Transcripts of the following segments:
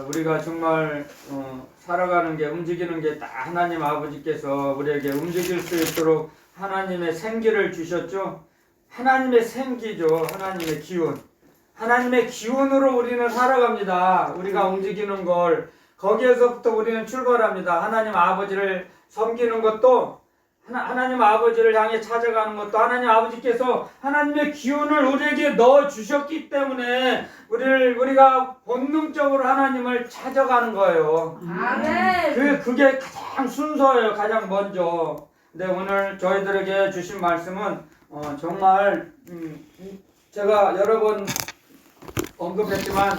우리가 정말 살아가는 게 움직이는 게 다 하나님 아버지께서 우리에게 움직일 수 있도록 하나님의 생기를 주셨죠. 하나님의 생기죠. 하나님의 기운. 하나님의 기운으로 우리는 살아갑니다. 우리가 움직이는 걸 거기에서부터 우리는 출발합니다. 하나님 아버지를 섬기는 것도 하나님 아버지를 향해 찾아가는 것도 하나님 아버지께서 하나님의 기운을 우리에게 넣어 주셨기 때문에 우리가 본능적으로 하나님을 찾아가는 거예요. 아멘. 그게 가장 순서예요. 가장 먼저. 근데 오늘 저희들에게 주신 말씀은 정말 제가 여러 번 언급했지만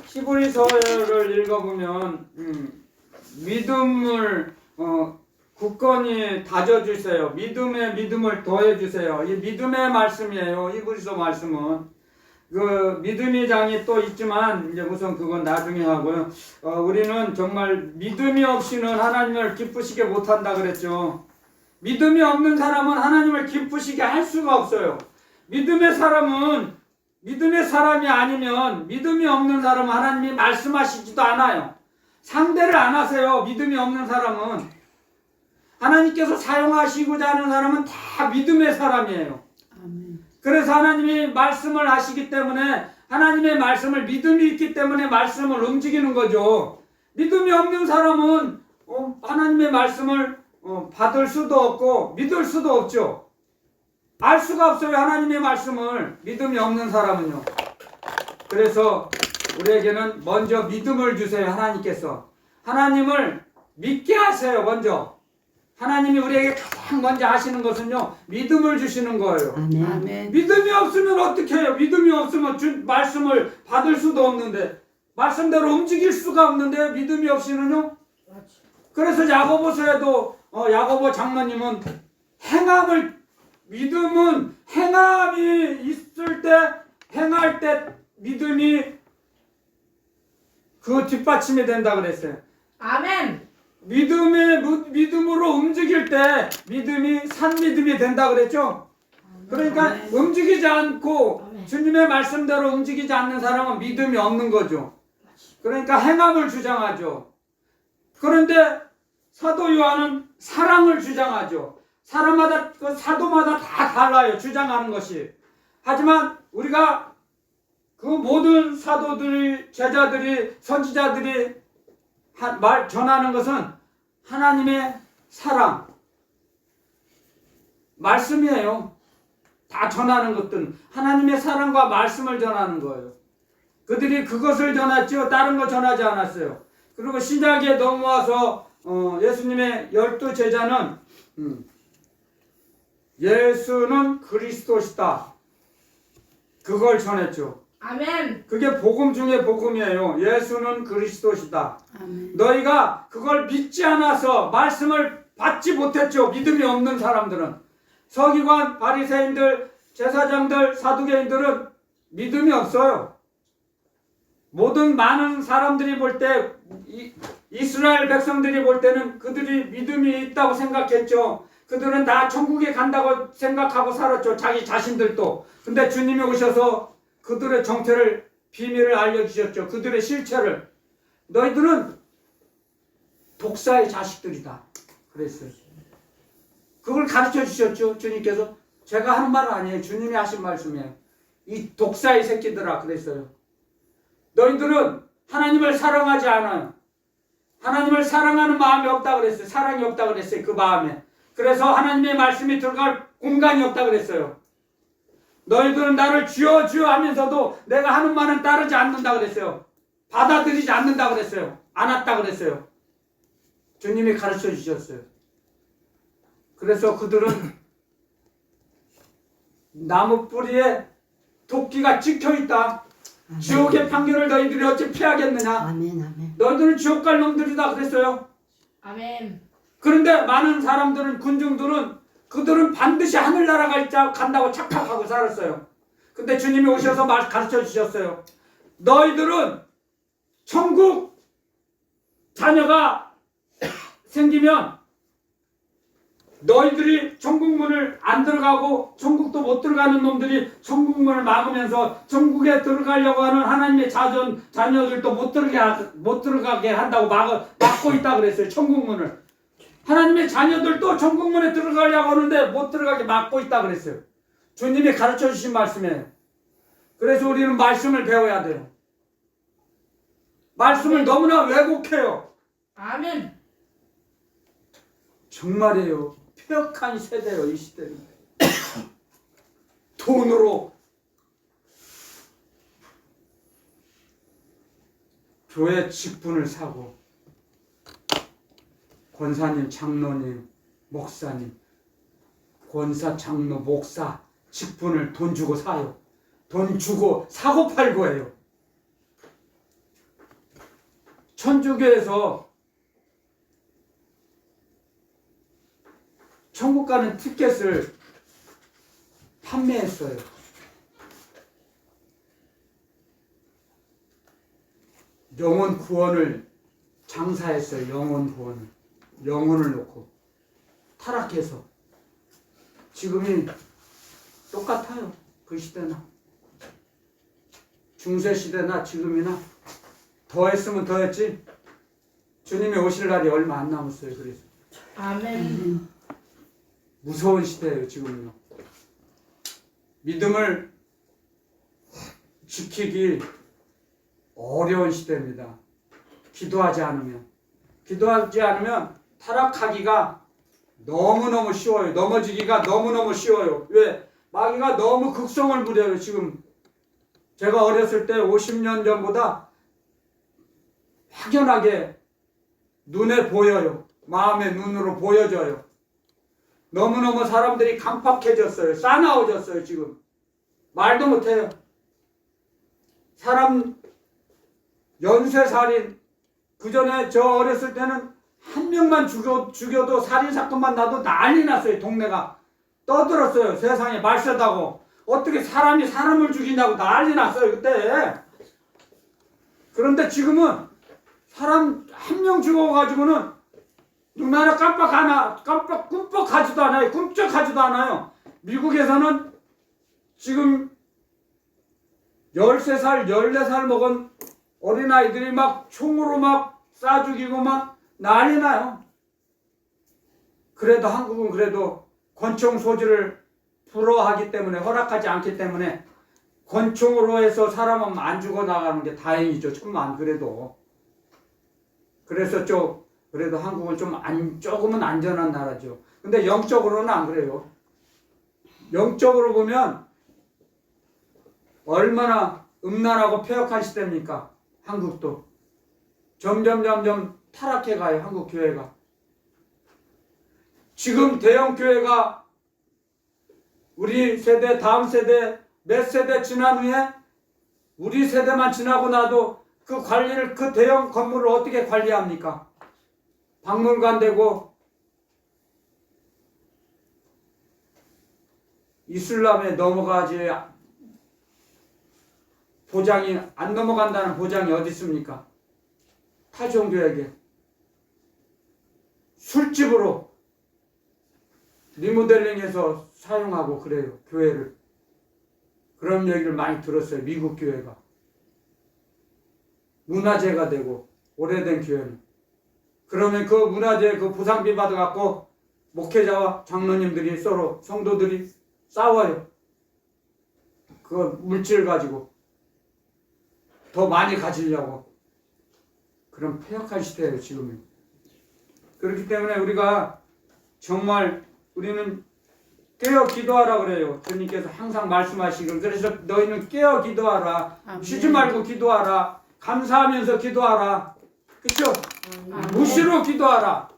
히브리서를 읽어보면 믿음을 굳건히 다져주세요. 믿음에 믿음을 더해주세요. 이 믿음의 말씀이에요. 히브리서 말씀은. 그 믿음의 장이 또 있지만 이제 우선 그건 나중에 하고요. 우리는 정말 믿음이 없이는 하나님을 기쁘시게 못한다 그랬죠. 믿음이 없는 사람은 하나님을 기쁘시게 할 수가 없어요. 믿음의 사람이 아니면 믿음이 없는 사람은 하나님이 말씀하시지도 않아요. 상대를 안 하세요. 믿음이 없는 사람은. 하나님께서 사용하시고자 하는 사람은 다 믿음의 사람이에요. 아멘. 그래서 하나님이 말씀을 하시기 때문에 하나님의 말씀을 믿음이 있기 때문에 말씀을 움직이는 거죠. 믿음이 없는 사람은 하나님의 말씀을 받을 수도 없고 믿을 수도 없죠. 알 수가 없어요. 하나님의 말씀을 믿음이 없는 사람은요. 그래서 우리에게는 먼저 믿음을 주세요. 하나님께서 하나님을 믿게 하세요. 먼저 하나님이 우리에게 가장 먼저 하시는 것은요, 믿음을 주시는 거예요. 아멘. 믿음이 없으면 어떻게 해요? 믿음이 없으면 말씀을 받을 수도 없는데, 말씀대로 움직일 수가 없는데, 믿음이 없이는요? 그래서 야고보서에도, 야고보 장로님은 믿음은 행함이 있을 때, 행할 때 믿음이 그 뒷받침이 된다 그랬어요. 아멘. 믿음으로 움직일 때 믿음이 산믿음이 된다 그랬죠? 그러니까 움직이지 않고 주님의 말씀대로 움직이지 않는 사람은 믿음이 없는 거죠. 그러니까 행함을 주장하죠. 그런데 사도 요한은 사랑을 주장하죠. 사람마다, 그 사도마다 다 달라요. 주장하는 것이. 하지만 우리가 그 모든 사도들이, 제자들이, 선지자들이 전하는 것은 하나님의 사랑, 말씀이에요. 다 전하는 것들은 하나님의 사랑과 말씀을 전하는 거예요. 그들이 그것을 전했죠. 다른 거 전하지 않았어요. 그리고 신약에 넘어와서 예수님의 12 제자는 예수는 그리스도시다. 그걸 전했죠. 아멘. 그게 복음 중에 복음이에요. 예수는 그리스도시다. 아멘. 너희가 그걸 믿지 않아서 말씀을 받지 못했죠. 믿음이 없는 사람들은. 서기관, 바리새인들, 제사장들, 사두개인들은 믿음이 없어요. 모든 많은 사람들이 볼 때, 이스라엘 백성들이 볼 때는 그들이 믿음이 있다고 생각했죠. 그들은 다 천국에 간다고 생각하고 살았죠. 자기 자신들도. 근데 주님이 오셔서 그들의 정체를, 비밀을 알려주셨죠. 그들의 실체를. 너희들은 독사의 자식들이다. 그랬어요. 그걸 가르쳐 주셨죠. 주님께서. 제가 하는 말은 아니에요. 주님이 하신 말씀이에요. 이 독사의 새끼들아. 그랬어요. 너희들은 하나님을 사랑하지 않아요. 하나님을 사랑하는 마음이 없다 그랬어요. 사랑이 없다 그랬어요. 그 마음에. 그래서 하나님의 말씀이 들어갈 공간이 없다 그랬어요. 너희들은 나를 주여 주여 하면서도 내가 하는 말은 따르지 않는다 그랬어요. 받아들이지 않는다 그랬어요. 않았다 그랬어요. 주님이 가르쳐 주셨어요. 그래서 그들은 나무 뿌리에 도끼가 찍혀있다. 지옥의 판결을 너희들이 어찌 피하겠느냐. 아멘. 너희들은 지옥 갈 놈들이다 그랬어요. 아멘. 그런데 많은 사람들은, 군중들은 그들은 반드시 하늘나라 간다고 착각하고 살았어요. 근데 주님이 오셔서 가르쳐 주셨어요. 너희들은 천국 자녀가 생기면 너희들이 천국문을 안 들어가고 천국도 못 들어가는 놈들이 천국문을 막으면서 천국에 들어가려고 하는 하나님의 자녀들도 못 들어가게 한다고 막고 있다 그랬어요. 천국문을. 하나님의 자녀들도 천국문에 들어가려고 하는데 못 들어가게 막고 있다 그랬어요. 주님이 가르쳐 주신 말씀이에요. 그래서 우리는 말씀을 배워야 돼요. 말씀을 너무나 왜곡해요. 아멘. 정말이에요. 폐역한 세대요, 이 시대는. 돈으로 교회 직분을 사고 권사님, 장로님, 목사님, 권사, 장로, 목사 직분을 돈 주고 사요. 돈 주고 사고 팔고 해요. 천주교에서 천국 가는 티켓을 판매했어요. 영혼 구원을 장사했어요. 영혼 구원을. 영혼을 놓고 타락해서 지금이 똑같아요. 그 시대나 중세 시대나 지금이나 더 했으면 더 했지. 주님이 오실 날이 얼마 안 남았어요. 그래서 아멘. 무서운 시대예요. 지금은요. 믿음을 지키기 어려운 시대입니다. 기도하지 않으면 타락하기가 너무너무 쉬워요. 넘어지기가 너무너무 쉬워요. 왜? 마귀가 너무 극성을 부려요. 지금 제가 어렸을 때 50년 전보다 확연하게 눈에 보여요. 마음의 눈으로 보여져요. 너무너무 사람들이 강팍해졌어요. 싸나워졌어요. 지금 말도 못해요. 사람 연쇄살인, 그 전에 저 어렸을 때는 한 명만 죽여도 살인사건만 나도 난리 났어요. 동네가 떠들었어요. 세상에 말세다고. 어떻게 사람이 사람을 죽이냐고 난리 났어요. 그때. 그런데 지금은 사람 한 명 죽어가지고는 눈 하나 꿈뻑하지도 않아요. 꿈쩍하지도 않아요. 미국에서는 지금 13살, 14살 먹은 어린아이들이 막 총으로 막 쏴 죽이고 막 난리 나요. 그래도 한국은 그래도 권총 소지를 불허하기 때문에, 허락하지 않기 때문에 권총으로 해서 사람은 안 죽어나가는 게 다행이죠. 천만 그래도. 그래서 그래도 한국은 조금은 안전한 나라죠. 근데 영적으로는 안 그래요. 영적으로 보면 얼마나 음란하고 폐역한 시대입니까? 한국도. 점점 타락해 가요. 한국 교회가. 지금 대형 교회가 우리 세대, 다음 세대, 몇 세대 지난 후에 우리 세대만 지나고 나도 그 관리를, 그 대형 건물을 어떻게 관리합니까? 박물관 되고 이슬람에 넘어가지 보장이 안 넘어간다는 보장이 어디 있습니까? 타 종교에게 술집으로 리모델링해서 사용하고 그래요. 교회를. 그런 얘기를 많이 들었어요. 미국 교회가. 문화재가 되고 오래된 교회는. 그러면 그 문화재 그 보상비 받아갖고 목회자와 장로님들이 서로 성도들이 싸워요. 그 물질 가지고 더 많이 가지려고. 그런 폐역한 시대예요. 지금은. 그렇기 때문에 우리가 정말 우리는 깨어 기도하라 그래요. 주님께서 항상 말씀하시고, 그래서 너희는 깨어 기도하라. 아멘. 쉬지 말고 기도하라. 감사하면서 기도하라. 그렇죠? 무시로 기도하라.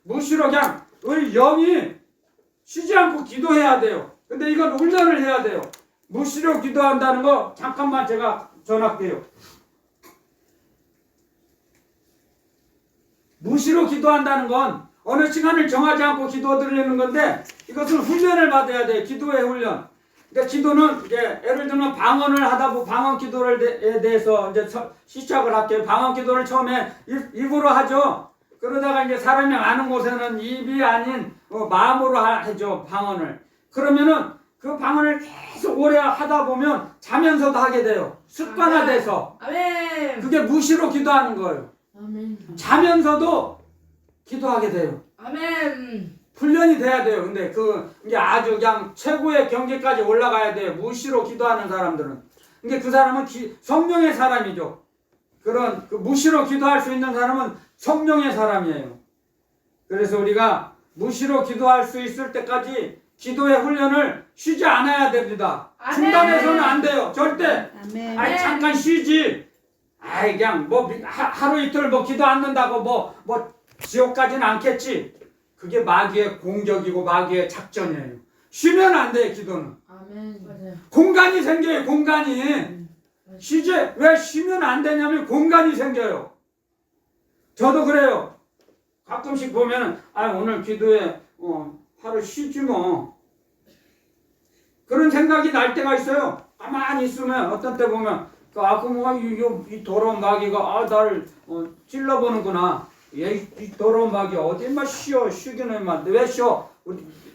무시로 그냥 우리 영이 쉬지 않고 기도해야 돼요. 근데 이건 훈련을 해야 돼요. 무시로 기도한다는 거 잠깐만 제가 전할게요. 무시로 기도한다는 건 어느 시간을 정하지 않고 기도 드리는 건데, 이것은 훈련을 받아야 돼요. 기도의 훈련. 그러니까 기도는 이제 예를 들면 방언을 하다 보면 방언 기도에 대해서 이제 시작을 할게요. 방언 기도를 처음에 입으로 하죠. 그러다가 이제 사람이 많은 곳에는 입이 아닌 마음으로 하죠, 방언을. 그러면은 그 방언을 계속 오래 하다 보면 자면서도 하게 돼요. 습관화돼서. 아멘. 그게 무시로 기도하는 거예요. 아멘. 자면서도 기도하게 돼요. 아멘. 훈련이 돼야 돼요. 근데 이게 아주 그냥 최고의 경지까지 올라가야 돼요. 무시로 기도하는 사람들은. 근데 그 사람은 성령의 사람이죠. 그런 무시로 기도할 수 있는 사람은 성령의 사람이에요. 그래서 우리가 무시로 기도할 수 있을 때까지 기도의 훈련을 쉬지 않아야 됩니다. 아멘. 중단해서는 안 돼요. 절대. 아멘. 아니 잠깐 쉬지. 아이 그냥 하루 이틀 기도 안 된다고 지옥 가지는 않겠지. 그게 마귀의 공격이고 마귀의 작전이에요. 쉬면 안 돼요. 기도는. 아멘. 맞아요. 공간이 생겨요. 공간이. 쉬지. 왜 쉬면 안 되냐면 공간이 생겨요. 저도 그래요. 가끔씩 보면은 오늘 기도에 하루 쉬지 뭐. 그런 생각이 날 때가 있어요. 가만히 있으면 어떤 때 보면 이 더러운 마귀가 나를 찔러보는구나. 이 더러운 마귀 어디 쉬기는 왜 쉬어?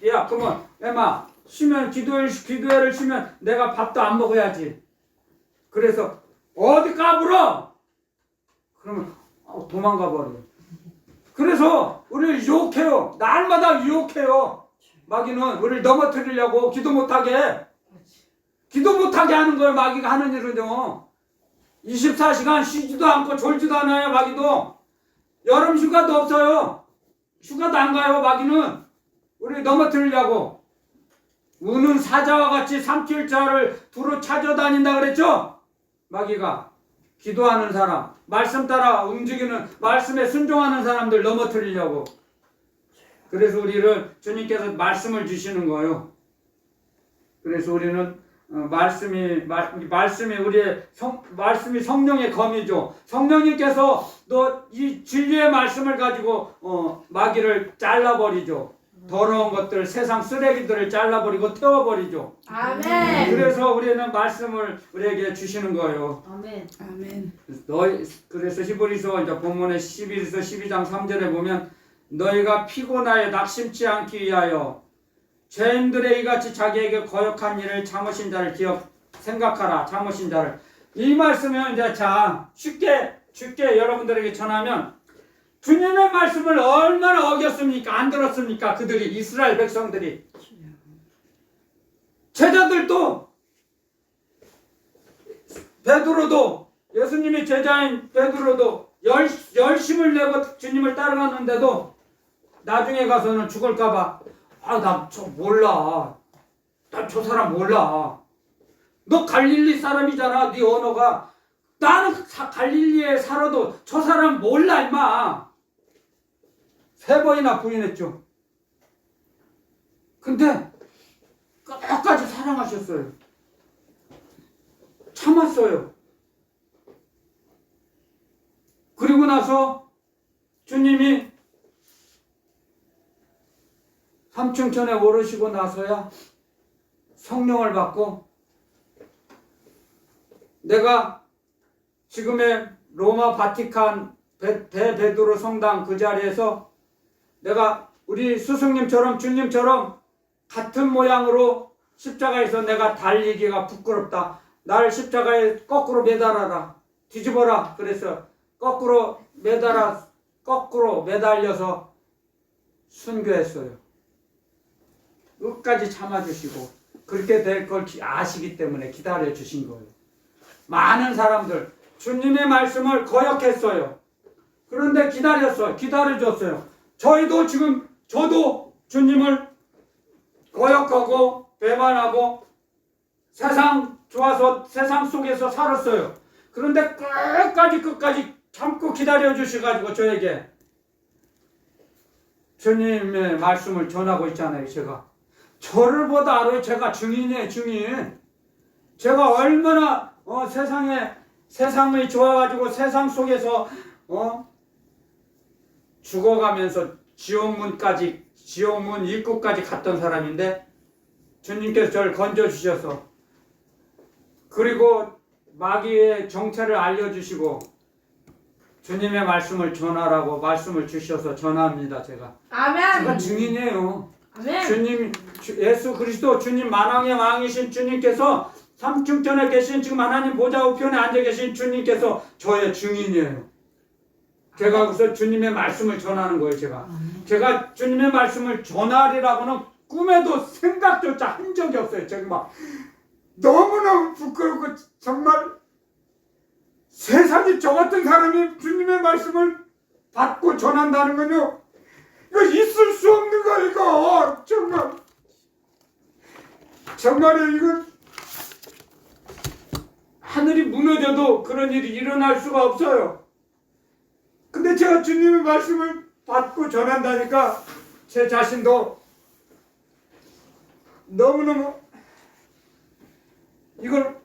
야 그러면 쉬면 기도회를 쉬면 내가 밥도 안 먹어야지. 그래서 어디 까불어? 그러면 도망가 버려. 그래서 우리를 유혹해요. 날마다 유혹해요. 마귀는 우리를 넘어뜨리려고 기도 못하게 하는 거예요. 마귀가 하는 일은요. 24시간 쉬지도 않고 졸지도 않아요. 마귀도. 여름 휴가도 없어요. 휴가도 안 가요. 마귀는 우리를 넘어뜨리려고. 우는 사자와 같이 삼킬 자를 두루 찾아다닌다 그랬죠? 마귀가. 기도하는 사람, 말씀 따라 움직이는, 말씀에 순종하는 사람들 넘어뜨리려고. 그래서 우리를 주님께서 말씀을 주시는 거예요. 그래서 우리는 말씀이 우리의 말씀이 성령의 검이죠. 성령님께서 또 이 진리의 말씀을 가지고 마귀를 잘라버리죠. 더러운 것들, 세상 쓰레기들을 잘라버리고 태워버리죠. 아멘. 그래서 우리는 말씀을 우리에게 주시는 거예요. 아멘. 아멘. 그래서 히브리서 이제 본문의 11에서 12장 3절에 보면 너희가 피곤하여 낙심치 않기 위하여 죄인들의 이같이 자기에게 거역한 일을 참으신 자를 생각하라. 참으신 자를. 이 말씀은 이제 쉽게 여러분들에게 전하면 주님의 말씀을 얼마나 어겼습니까? 안 들었습니까? 그들이, 이스라엘 백성들이. 제자들도, 베드로도, 예수님의 제자인 베드로도 열심을 내고 주님을 따라갔는데도 나중에 가서는 죽을까봐 나 저 몰라. 나 저 사람 몰라. 너 갈릴리 사람이잖아. 네 언어가. 나는 갈릴리에 살아도 저 사람 몰라 임마. 3번이나 부인했죠. 근데 끝까지 사랑하셨어요. 참았어요. 그리고 나서 주님이 삼층천에 오르시고 나서야 성령을 받고 내가 지금의 로마 바티칸 대베드로 성당 그 자리에서 내가 우리 스승님처럼 주님처럼 같은 모양으로 십자가에서 내가 달리기가 부끄럽다. 날 십자가에 거꾸로 매달아라. 뒤집어라. 그래서 거꾸로 매달려서 순교했어요. 끝까지 참아주시고 그렇게 될 걸 아시기 때문에 기다려주신 거예요. 많은 사람들 주님의 말씀을 거역했어요. 그런데 기다려줬어요. 저도 주님을 거역하고 배반하고 세상 좋아서 세상 속에서 살았어요. 그런데 끝까지 참고 기다려주셔가지고 저에게 주님의 말씀을 전하고 있잖아요. 저를 보다 알아요. 제가 증인이에요. 증인. 제가 얼마나 세상이 좋아가지고 세상 속에서 죽어가면서 지옥문 입구까지 갔던 사람인데 주님께서 저를 건져주셔서 그리고 마귀의 정체를 알려주시고 주님의 말씀을 전하라고 말씀을 주셔서 전합니다. 제가 아멘. 증인이에요. 아멘. 주님, 예수 그리스도 주님 만왕의 왕이신 주님께서 삼층전에 계신 지금 하나님 보좌 우편에 앉아 계신 주님께서 저의 증인이에요. 제가 그래서 주님의 말씀을 전하는 거예요. 제가 주님의 말씀을 전하리라고는 꿈에도 생각조차 한 적이 없어요. 제가 막 너무너무 부끄럽고 정말 세상에 저 같은 사람이 주님의 말씀을 받고 전한다는 건요, 이거 있을 수 없는 거 이거 정말요. 이건 하늘이 무너져도 그런 일이 일어날 수가 없어요. 근데 제가 주님의 말씀을 받고 전한다니까 제 자신도 너무너무 이걸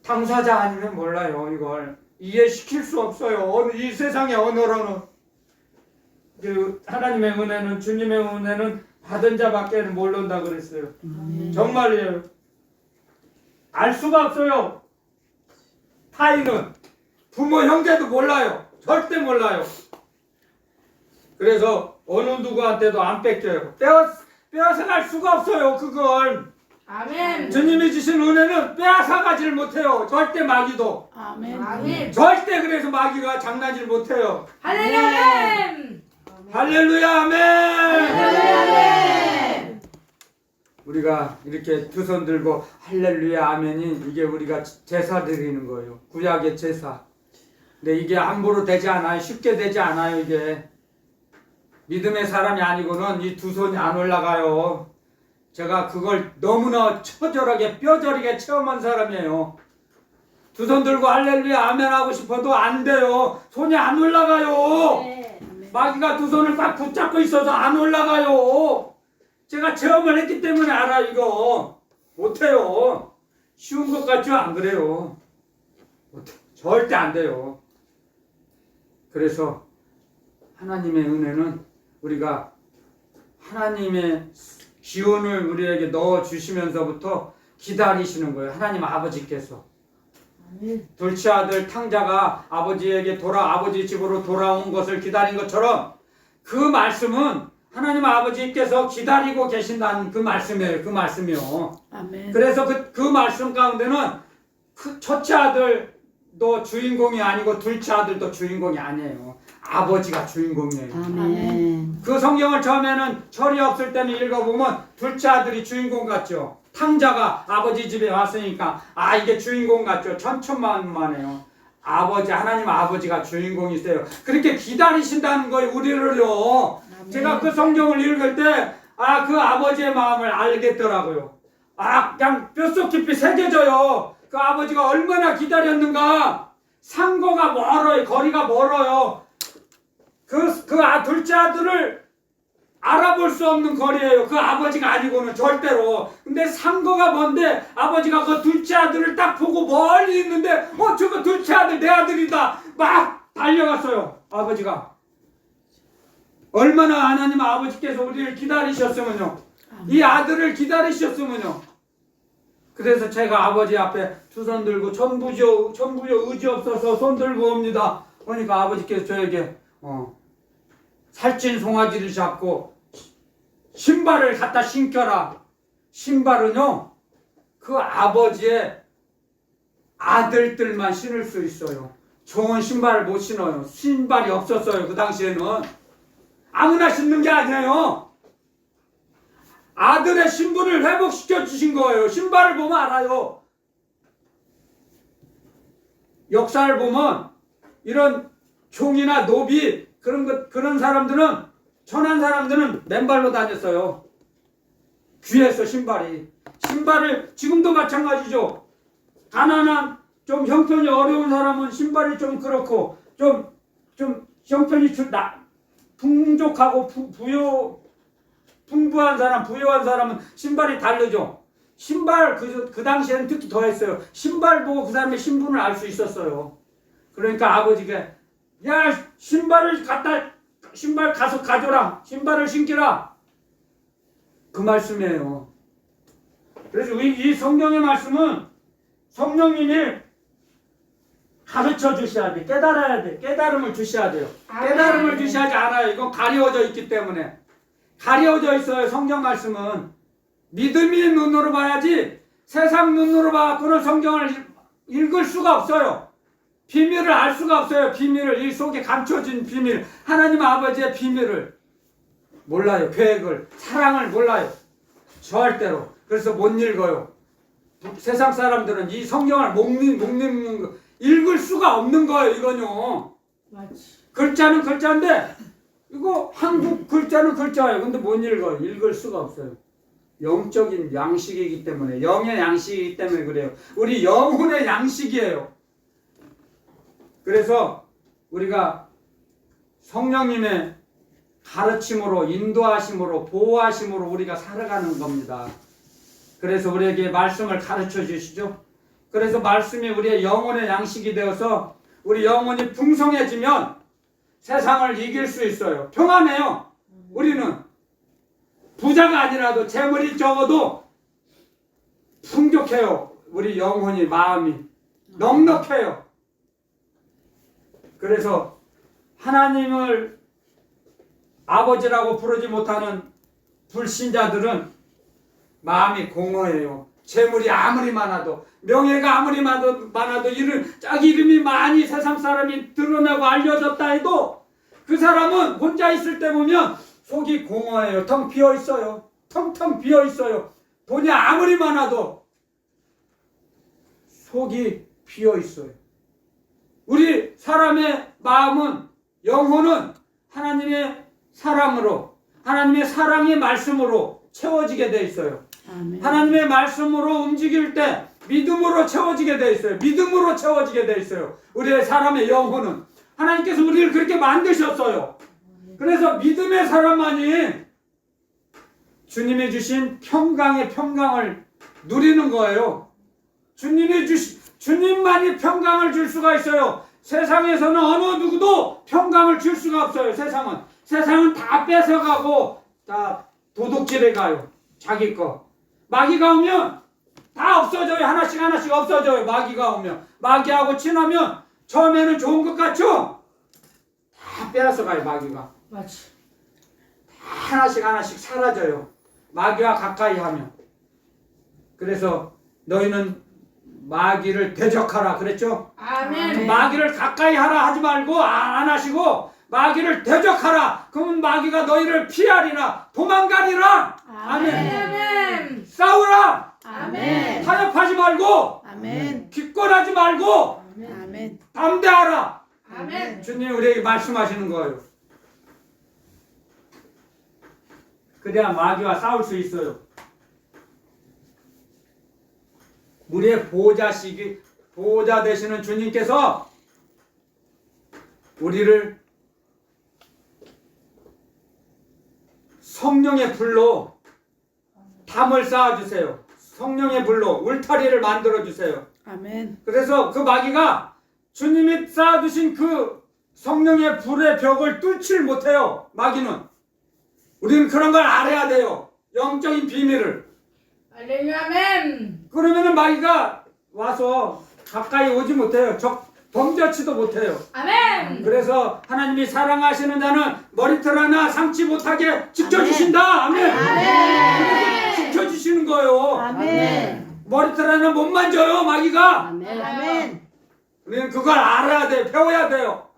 당사자 아니면 몰라요. 이걸 이해시킬 수 없어요. 이 세상의 언어로는 하나님의 은혜는, 주님의 은혜는 받은 자밖에 모른다 그랬어요. 정말이에요. 알 수가 없어요. 타인은 부모 형제도 몰라요. 절대 몰라요. 그래서 어느 누구한테도 안 뺏겨요. 빼앗아갈 수가 없어요. 그걸 아멘. 주님이 주신 은혜는 빼앗아가질 못해요. 절대 마귀도. 아멘. 아멘. 절대 그래서 마귀가 장난질 못해요. 할렐루야. 아멘. 할렐루야 아멘. 할렐루야 아멘. 우리가 이렇게 두 손 들고 할렐루야 아멘이 이게 우리가 제사 드리는 거예요. 구약의 제사. 근데 이게 함부로 되지 않아요. 쉽게 되지 않아요. 이게 믿음의 사람이 아니고는 이 두 손이 안 올라가요. 제가 그걸 너무나 처절하게 뼈저리게 체험한 사람이에요. 두 손 들고 할렐루야 아멘 하고 싶어도 안 돼요. 손이 안 올라가요. 마귀가 두 손을 꽉 붙잡고 있어서 안 올라가요. 제가 체험을 했기 때문에 알아. 이거 못해요. 쉬운 것 같죠? 안 그래요. 절대 안 돼요. 그래서 하나님의 은혜는 우리가 하나님의 기운을 우리에게 넣어주시면서부터 기다리시는 거예요. 하나님 아버지께서. 둘째 아들 탕자가 아버지 집으로 돌아온 것을 기다린 것처럼 그 말씀은 하나님 아버지께서 기다리고 계신다는 그 말씀이에요. 그 말씀이요. 아멘. 그래서 그 말씀 가운데는 그 첫째 아들도 주인공이 아니고 둘째 아들도 주인공이 아니에요. 아버지가 주인공이에요. 아멘. 그 성경을 처음에는 철이 없을 때는 읽어보면 둘째 아들이 주인공 같죠. 탕자가 아버지 집에 왔으니까 이게 주인공 같죠. 천천만만해요. 하나님 아버지가 주인공이세요. 그렇게 기다리신다는 거예요. 우리를요. 아멘. 제가 그 성경을 읽을 때 그 아버지의 마음을 알겠더라고요. 그냥 뼛속 깊이 새겨져요. 그 아버지가 얼마나 기다렸는가. 상고가 멀어요. 거리가 멀어요. 둘째 아들을 알아볼 수 없는 거리예요. 그 아버지가 아니고는 절대로. 근데 상거가 뭔데 아버지가 그 둘째 아들을 딱 보고 멀리 있는데 저거 둘째 아들 내 아들이다. 막 달려갔어요. 아버지가. 얼마나 하나님 아버지께서 우리를 기다리셨으면요. 이 아들을 기다리셨으면요. 그래서 제가 아버지 앞에 두 손 들고 천부여 의지 없어서 손 들고 옵니다. 그러니까 아버지께서 저에게 살찐 송아지를 잡고 신발을 갖다 신겨라. 신발은요, 그 아버지의 아들들만 신을 수 있어요. 좋은 신발을 못 신어요. 신발이 없었어요. 그 당시에는. 아무나 신는 게 아니에요. 아들의 신분을 회복시켜 주신 거예요. 신발을 보면 알아요. 역사를 보면 이런 종이나 노비 그런 사람들은, 천한 사람들은 맨발로 다녔어요. 귀했어. 신발을 지금도 마찬가지죠. 가난한 좀 형편이 어려운 사람은 신발이 좀 그렇고 좀 형편이 풍족하고 풍부한 사람, 부유한 사람은 신발이 다르죠. 신발 그 당시에는 특히 더했어요. 신발 보고 그 사람의 신분을 알 수 있었어요. 그러니까 아버지가 신발 가서 가져라. 신발을 신기라. 그 말씀이에요. 그래서 이 성경의 말씀은 성령님이 가르쳐 주셔야 돼. 깨달아야 돼. 깨달음을 주셔야 돼요. 아멘. 깨달음을 주셔야지 알아요. 이건 가려져 있기 때문에. 가려져 있어요. 성경 말씀은. 믿음의 눈으로 봐야지 세상 눈으로 봐갖고는 성경을 읽을 수가 없어요. 비밀을 알 수가 없어요. 비밀을, 이 속에 감춰진 비밀, 하나님 아버지의 비밀을 몰라요. 계획을, 사랑을 몰라요. 절대로. 그래서 못 읽어요. 세상 사람들은 이 성경을 못 읽는 거, 읽을 수가 없는 거예요. 이건요. 맞지. 글자는 글자인데 이거 한국 글자는 글자예요. 근데 못 읽어요. 읽을 수가 없어요. 영적인 양식이기 때문에, 영의 양식이기 때문에 그래요. 우리 영혼의 양식이에요. 그래서 우리가 성령님의 가르침으로, 인도하심으로, 보호하심으로 우리가 살아가는 겁니다. 그래서 우리에게 말씀을 가르쳐 주시죠. 그래서 말씀이 우리의 영혼의 양식이 되어서 우리 영혼이 풍성해지면 세상을 이길 수 있어요. 평안해요. 우리는 부자가 아니라도 재물이 적어도 풍족해요. 우리 영혼이, 마음이 넉넉해요. 그래서 하나님을 아버지라고 부르지 못하는 불신자들은 마음이 공허해요. 재물이 아무리 많아도, 명예가 아무리 많아도 자기 이름이 많이 세상 사람이 드러나고 알려졌다 해도 그 사람은 혼자 있을 때 보면 속이 공허해요. 텅 비어 있어요. 텅텅 비어 있어요. 돈이 아무리 많아도 속이 비어 있어요. 우리 사람의 마음은, 영혼은 하나님의 사랑으로, 하나님의 사랑의 말씀으로 채워지게 돼 있어요. 아멘. 하나님의 말씀으로 움직일 때 믿음으로 채워지게 돼 있어요. 믿음으로 채워지게 돼 있어요. 우리의 사람의 영혼은 하나님께서 우리를 그렇게 만드셨어요. 그래서 믿음의 사람만이 주님이 주신 평강의 평강을 누리는 거예요. 주님만이 평강을 줄 수가 있어요. 세상에서는 어느 누구도 평강을 줄 수가 없어요. 세상은 다 뺏어가고 다 도둑질해 가요. 자기 거. 마귀가 오면 다 없어져요. 하나씩 하나씩 없어져요. 마귀가 오면. 마귀하고 친하면 처음에는 좋은 것 같죠? 다 빼앗아가요. 마귀가. 맞지. 하나씩 하나씩 사라져요. 마귀와 가까이 하면. 그래서 너희는 마귀를 대적하라 그랬죠? 아멘. 마귀를 가까이 하라 하지 말고 안 하시고 마귀를 대적하라. 그러면 마귀가 너희를 피하리라, 도망가리라. 아멘. 아멘. 싸우라. 아멘. 타협하지 말고 아멘. 기권하지 말고 아멘. 담대하라. 아멘. 주님 우리에게 말씀하시는 거예요. 그래야 마귀와 싸울 수 있어요. 우리의 보호자 되시는 주님께서 우리를 성령의 불로 담을 쌓아주세요. 성령의 불로 울타리를 만들어주세요. 아멘. 그래서 그 마귀가 주님이 쌓아두신 그 성령의 불의 벽을 뚫질 못해요. 마귀는. 우리는 그런 걸 알아야 돼요. 영적인 비밀을. 할렐루야. 아멘. 그러면은 마귀가 와서 가까이 오지 못해요. 범죄치도 못해요. 아멘. 그래서 하나님이 사랑하시는 자는 머리털 하나 상치 못하게 지켜주신다. 아멘. 아멘. 그래서 지켜주시는 거예요. 아멘. 머리털 하나 못 만져요. 마귀가. 아멘. 아멘. 우리는 그걸 알아야 돼요. 배워야 돼요.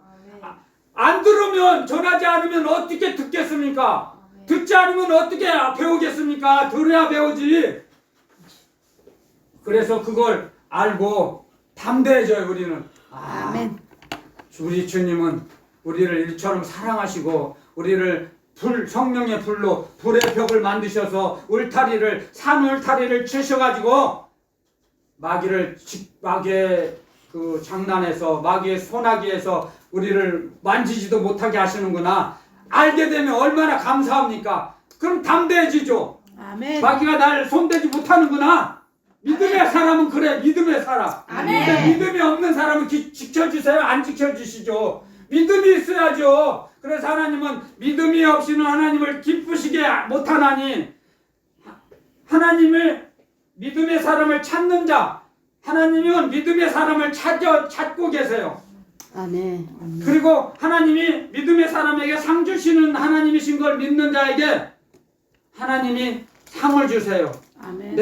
안 들으면, 전하지 않으면 어떻게 듣겠습니까? 듣지 않으면 어떻게 배우겠습니까? 들어야 배우지. 그래서 그걸 알고 담대해져요. 우리는. 아멘. 우리 주님은 우리를 일처럼 사랑하시고 우리를 성령의 불로 불의 벽을 만드셔서 산 울타리를 치셔가지고 마귀의 그 장난에서, 마귀의 소나기에서 우리를 만지지도 못하게 하시는구나. 알게 되면 얼마나 감사합니까? 그럼 담대해지죠. 아멘. 마귀가 날 손대지 못하는구나. 믿음의 사람은 그래. 믿음의 사람. 아멘. 근데 믿음이 없는 사람은 지켜주세요? 안 지켜주시죠. 믿음이 있어야죠. 그래서 하나님은 믿음이 없이는 하나님을 기쁘시게 못하나니, 하나님을 믿음의 사람을 찾는 자, 하나님은 믿음의 사람을 찾고 계세요. 아멘. 그리고 하나님이 믿음의 사람에게 상 주시는 하나님이신 걸 믿는 자에게 하나님이 상을 주세요. 아멘.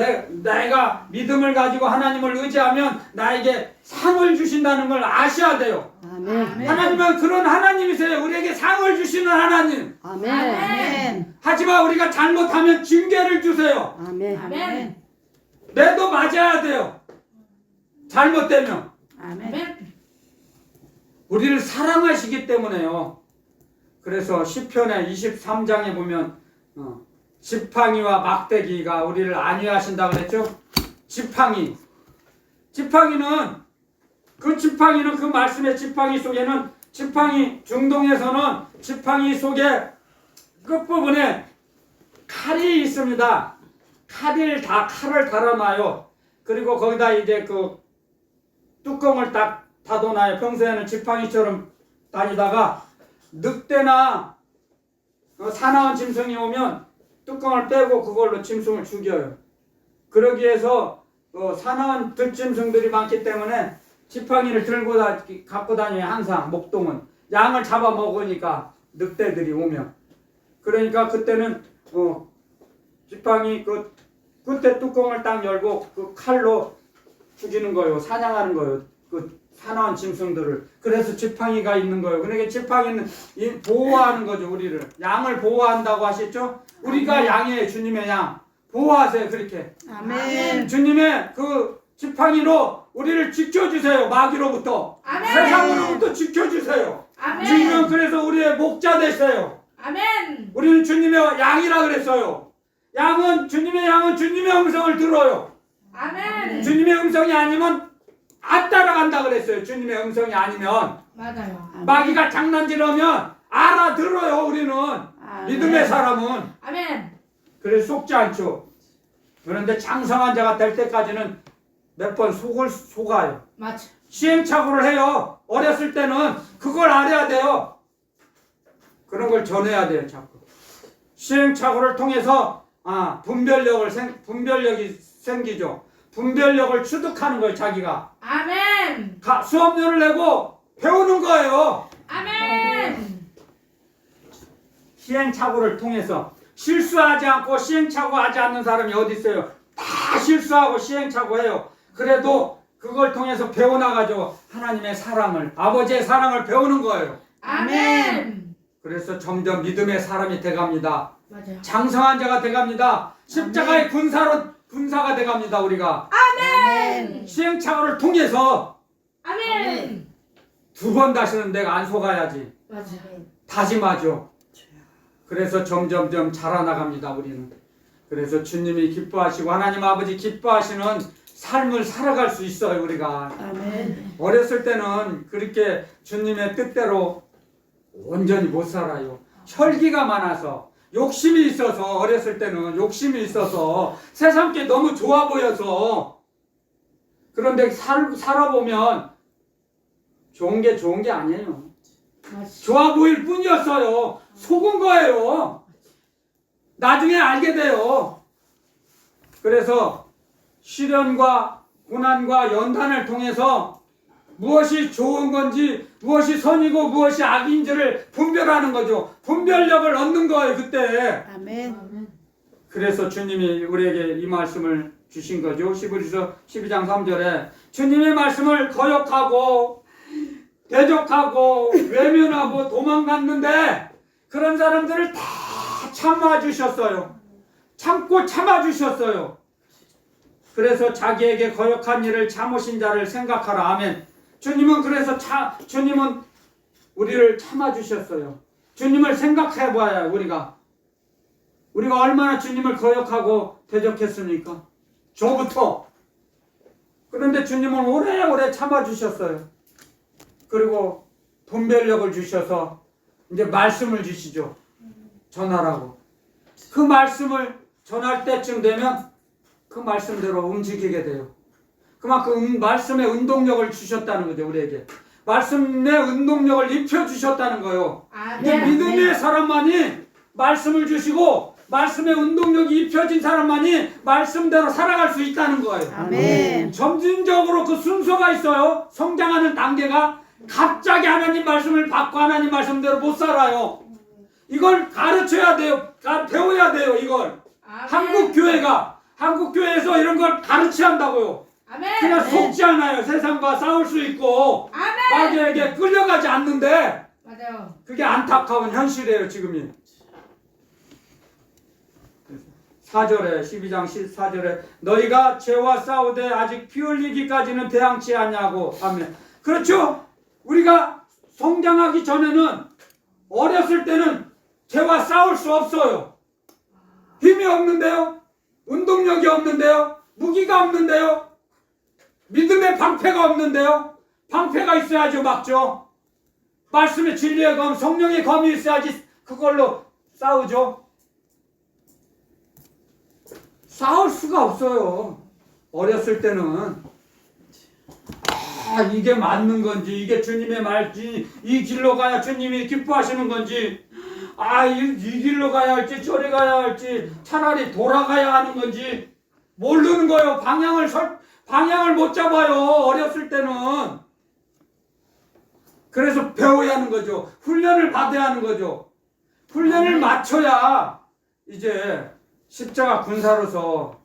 내가 믿음을 가지고 하나님을 의지하면 나에게 상을 주신다는 걸 아셔야 돼요. 아멘. 하나님은 그런 하나님이세요. 우리에게 상을 주시는 하나님. 아멘. 아멘. 하지만 우리가 잘못하면 징계를 주세요. 아멘. 아멘. 매도 맞아야 돼요. 잘못되면. 아멘. 우리를 사랑하시기 때문에요. 그래서 시편의 23장에 보면 지팡이와 막대기가 우리를 안위하신다 그랬죠? 지팡이는 그 말씀의 지팡이 속에는 중동에서는 지팡이 속에 끝부분에 칼이 있습니다. 칼을 달아놔요. 그리고 거기다 이제 그 뚜껑을 딱 닫아놔요. 평소에는 지팡이처럼 다니다가 늑대나 사나운 짐승이 오면 뚜껑을 빼고 그걸로 짐승을 죽여요. 그러기 위해서 사나운 들짐승들이 많기 때문에 지팡이를 갖고 다녀요. 항상 목동은 양을 잡아 먹으니까 늑대들이 오면. 그러니까 그때는 지팡이 그 끝에 뚜껑을 딱 열고 그 칼로 죽이는 거예요. 사냥하는 거예요. 그 사나운 짐승들을. 그래서 지팡이가 있는 거예요. 그러니까 지팡이는 보호하는 거죠. 우리를. 양을 보호한다고 하셨죠? 우리가 양이에요. 주님의 양. 보호하세요. 그렇게. 아멘. 주님의 그 지팡이로 우리를 지켜주세요. 마귀로부터. 아멘. 세상으로부터 지켜주세요. 아멘. 주님은 그래서 우리의 목자 되세요. 아멘. 우리는 주님의 양이라 그랬어요. 주님의 양은 주님의 음성을 들어요. 아멘. 주님의 음성이 아니면 안 따라간다 그랬어요. 주님의 음성이 아니면. 맞아요. 마귀가 장난질하면 알아들어요. 우리는. 믿음의 사람은. 아멘. 그래서 속지 않죠. 그런데 장성한 자가 될 때까지는 몇 번 속아요. 맞아. 시행착오를 해요. 어렸을 때는 그걸 알아야 돼요. 그런 걸 전해야 돼요. 자꾸. 시행착오를 통해서 분별력이 생기죠. 분별력을 취득하는 거예요. 자기가. 아멘. 수업료를 내고 배우는 거예요. 아멘. 시행착오를 통해서. 실수하지 않고 시행착오하지 않는 사람이 어디 있어요? 다 실수하고 시행착오해요. 그래도 그걸 통해서 배워나가죠. 하나님의 사랑을, 아버지의 사랑을 배우는 거예요. 아멘. 그래서 점점 믿음의 사람이 돼갑니다. 맞아요. 장성한 자가 돼갑니다. 십자가의 군사가 돼갑니다. 우리가 아멘. 시행착오를 통해서 아멘. 2번 다시는 내가 안 속아야지. 맞아요. 다짐하죠. 그래서 점점점 자라나갑니다. 우리는. 그래서 주님이 기뻐하시고 하나님 아버지 기뻐하시는 삶을 살아갈 수 있어요. 우리가. 아멘. 어렸을 때는 그렇게 주님의 뜻대로 온전히 못 살아요. 혈기가 많아서 욕심이 있어서 어렸을 때는 욕심이 있어서 세상께 너무 좋아 보여서 그런데 살아보면 좋은 게 아니에요. 맞아. 좋아 보일 뿐이었어요. 속은 거예요. 나중에 알게 돼요. 그래서 시련과 고난과 연단을 통해서 무엇이 좋은 건지 무엇이 선이고 무엇이 악인지를 분별하는 거죠. 분별력을 얻는 거예요. 그때. 아멘. 그래서 주님이 우리에게 이 말씀을 주신 거죠. 히브리서 12장 3절에 주님의 말씀을 거역하고 대적하고 외면하고 도망갔는데 그런 사람들을 다 참아주셨어요. 참고 참아주셨어요. 그래서 자기에게 거역한 일을 참으신 자를 생각하라. 아멘. 주님은 그래서 주님은 우리를 참아주셨어요. 주님을 생각해봐야 우리가 얼마나 주님을 거역하고 대적했습니까? 저부터. 그런데 주님은 오래오래 참아주셨어요. 그리고 분별력을 주셔서 이제 말씀을 주시죠. 전하라고. 그 말씀을 전할 때쯤 되면 그 말씀대로 움직이게 돼요. 그만큼 말씀의 운동력을 주셨다는 거죠. 우리에게. 말씀의 운동력을 입혀주셨다는 거예요. 이제 아멘. 믿음의 사람만이 말씀을 주시고 말씀의 운동력이 입혀진 사람만이 말씀대로 살아갈 수 있다는 거예요. 아멘. 점진적으로 그 순서가 있어요. 성장하는 단계가. 갑자기 하나님 말씀을 받고 하나님 말씀대로 못 살아요. 이걸 가르쳐야 돼요. 배워야 돼요. 이걸. 한국 교회에서 이런 걸 가르쳐야 한다고요. 아멘. 그냥 속지 않아요. 세상과 싸울 수 있고 아멘. 마귀에게 끌려가지 않는데 맞아요. 그게 안타까운 현실이에요. 지금이. 4절에 12장 14절에 너희가 죄와 싸우되 아직 피 흘리기까지는 대항치 않냐고 하면 그렇죠. 우리가 성장하기 전에는 어렸을 때는 죄와 싸울 수 없어요. 힘이 없는데요. 운동력이 없는데요. 무기가 없는데요. 믿음의 방패가 없는데요. 방패가 있어야죠. 막죠. 말씀의 진리의 검, 성령의 검이 있어야지 그걸로 싸우죠. 싸울 수가 없어요. 어렸을 때는 이게 맞는 건지 이게 주님의 말지 이 길로 가야 주님이 기뻐하시는 건지 이 길로 가야 할지 저리 가야 할지 차라리 돌아가야 하는 건지 모르는 거예요. 방향을 못 잡아요. 어렸을 때는. 그래서 배워야 하는 거죠. 훈련을 받아야 하는 거죠. 훈련을 맞춰야 이제 십자가 군사로서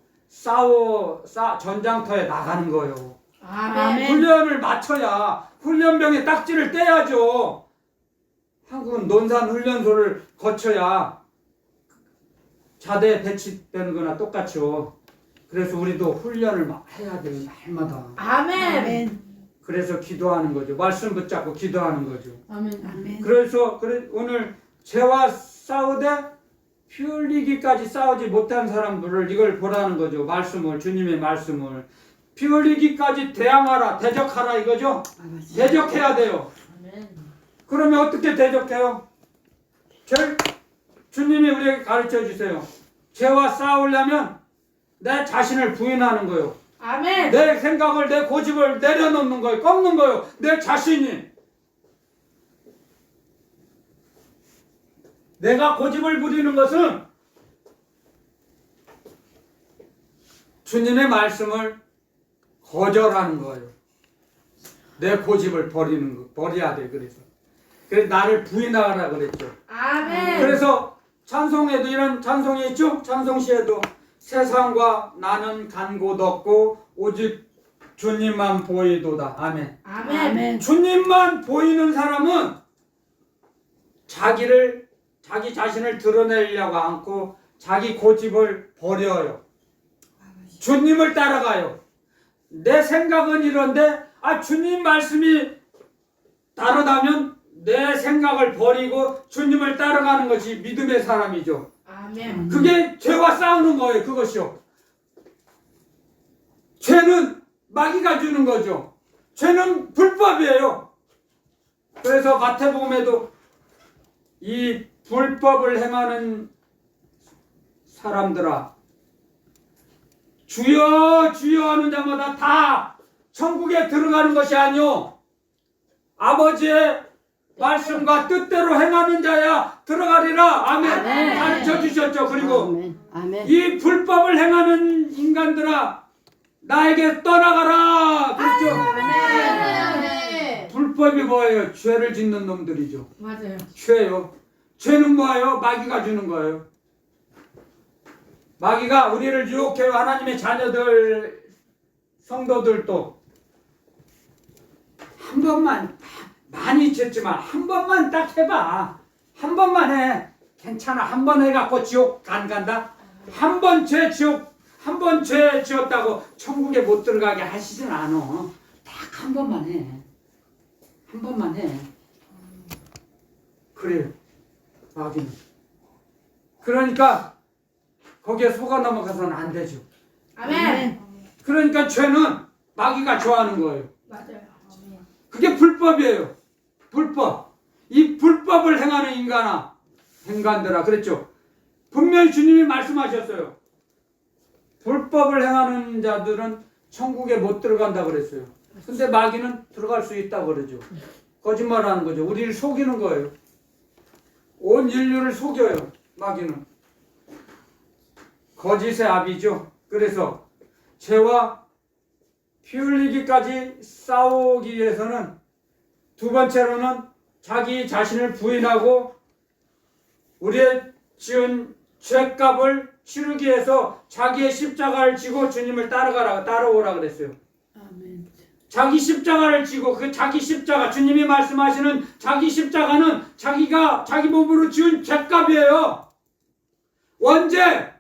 전장터에 나가는 거예요. 아멘. 훈련을 맞춰야 훈련병의 딱지를 떼야죠. 한국은 논산훈련소를 거쳐야 자대에 배치되는 거나 똑같죠. 그래서 우리도 훈련을 해야 돼요. 날마다. 아멘. 그래서 기도하는 거죠. 말씀 붙잡고 기도하는 거죠. 아멘. 그래서 오늘 죄와 싸우되 피 흘리기까지 싸우지 못한 사람들을 이걸 보라는 거죠. 말씀을, 주님의 말씀을. 피 흘리기까지 대항하라, 대적하라 이거죠. 대적해야 돼요. 아멘. 그러면 어떻게 대적해요? 주님이 우리에게 가르쳐 주세요. 죄와 싸우려면 내 자신을 부인하는 거예요. 아멘. 내 생각을, 내 고집을 내려놓는 거예요. 꺾는 거예요. 내 자신이. 내가 고집을 부리는 것은 주님의 말씀을 거절하는 거예요. 내 고집을 버려야 돼. 그래서 나를 부인하라 그랬죠. 아멘. 그래서 찬송에도 이런 찬송이 있죠. 찬송시에도 세상과 나는 간 곳 없고 오직 주님만 보이도다. 아멘. 아멘. 주님만 보이는 사람은 자기 자신을 드러내려고 않고 자기 고집을 버려요. 주님을 따라가요. 내 생각은 이런데 주님 말씀이 다르다면 내 생각을 버리고 주님을 따라가는 것이 믿음의 사람이죠. 아멘. 그게 죄와 싸우는 거예요. 그것이요. 죄는 마귀가 주는 거죠. 죄는 불법이에요. 그래서 마태복음에도 이 불법을 행하는 사람들아 주여 주여 하는 자마다 다 천국에 들어가는 것이 아니요 아버지의 말씀과 뜻대로 행하는 자야 들어가리라. 아멘. 아멘. 가르쳐 주셨죠. 그리고 아멘. 이 불법을 행하는 인간들아 나에게 떠나가라. 그렇죠. 아멘. 불법이 뭐예요? 죄를 짓는 놈들이죠. 맞아요. 죄요. 죄는 뭐예요? 마귀가 주는 거예요. 마귀가 우리를 유혹해요. 하나님의 자녀들, 성도들도 한 번만, 많이 짓지만 한 번만 딱 해봐. 한 번만 해. 괜찮아. 한 번 해갖고 지옥 안 간다? 한 번 죄 지었다고 천국에 못 들어가게 하시진 않아. 딱 한 번만 해. 한 번만 해. 그래요. 마귀는. 그러니까 거기에 속아 넘어가서는 안 되죠. 아멘. 그러니까 죄는 마귀가 좋아하는 거예요. 맞아요. 그게 불법이에요. 불법. 이 불법을 행하는 인간들아 그랬죠. 분명히 주님이 말씀하셨어요. 불법을 행하는 자들은 천국에 못 들어간다 그랬어요. 근데 마귀는 들어갈 수 있다 그러죠. 거짓말하는 거죠. 우리를 속이는 거예요. 온 인류를 속여요. 마귀는. 거짓의 압이죠. 그래서 죄와 피 흘리기까지 싸우기 위해서는 두 번째로는 자기 자신을 부인하고 우리의 지은 죄값을 치르기 위해서 자기의 십자가를 지고 주님을 따라오라 그랬어요. 아멘. 자기 십자가를 지고 그 자기 십자가 주님이 말씀하시는 자기 십자가는 자기가 자기 몸으로 지은 죄값이에요. 원죄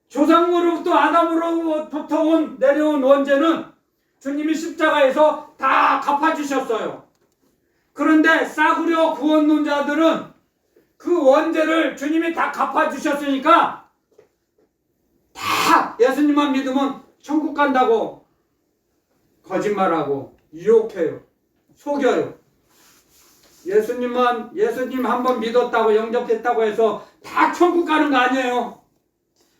조상으로부터 아담으로부터 내려온 원죄는 주님이 십자가에서 다 갚아주셨어요. 그런데 싸구려 구원론자들은 그 원죄를 주님이 다 갚아주셨으니까 다 예수님만 믿으면 천국 간다고 거짓말하고 유혹해요. 속여요. 예수님 한번 믿었다고 영접했다고 해서 다 천국 가는 거 아니에요.